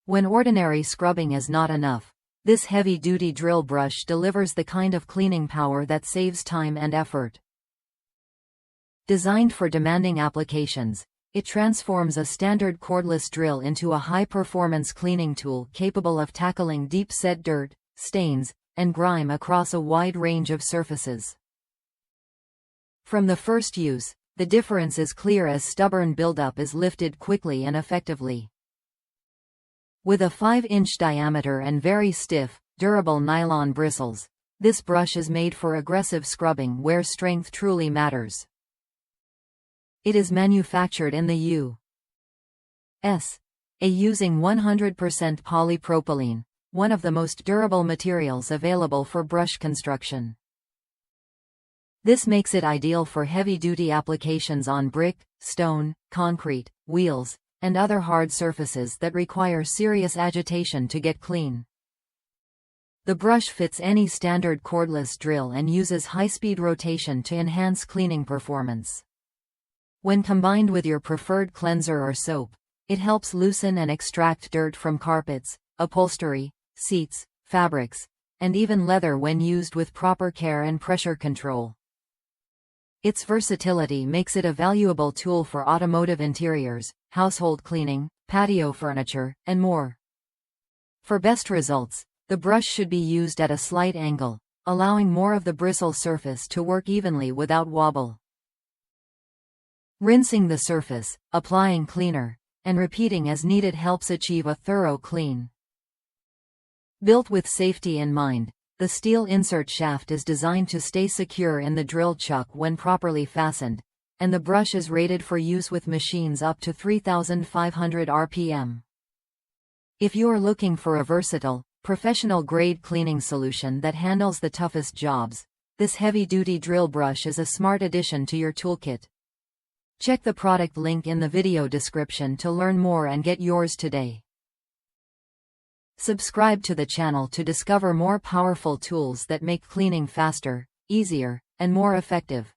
When ordinary scrubbing is not enough, this heavy-duty drill brush delivers the kind of cleaning power that saves time and effort. Designed for demanding applications, it transforms a standard cordless drill into a high-performance cleaning tool capable of tackling deep-set dirt, stains, and grime across a wide range of surfaces. From the first use, the difference is clear as stubborn buildup is lifted quickly and effectively. With a 5-inch diameter and very stiff, durable nylon bristles, this brush is made for aggressive scrubbing where strength truly matters. It is manufactured in the U.S.A. using 100% polypropylene, one of the most durable materials available for brush construction. This makes it ideal for heavy-duty applications on brick, stone, concrete, wheels, and other hard surfaces that require serious agitation to get clean. The brush fits any standard cordless drill and uses high-speed rotation to enhance cleaning performance. When combined with your preferred cleanser or soap, it helps loosen and extract dirt from carpets, upholstery, seats, fabrics, and even leather when used with proper care and pressure control. Its versatility makes it a valuable tool for automotive interiors, household cleaning, patio furniture, and more. For best results, the brush should be used at a slight angle, allowing more of the bristle surface to work evenly without wobble. Rinsing the surface, applying cleaner, and repeating as needed helps achieve a thorough clean. Built with safety in mind, the steel insert shaft is designed to stay secure in the drill chuck when properly fastened, and the brush is rated for use with machines up to 3,500 RPM. If you are looking for a versatile, professional-grade cleaning solution that handles the toughest jobs, this heavy-duty drill brush is a smart addition to your toolkit. Check the product link in the video description to learn more and get yours today. Subscribe to the channel to discover more powerful tools that make cleaning faster, easier, and more effective.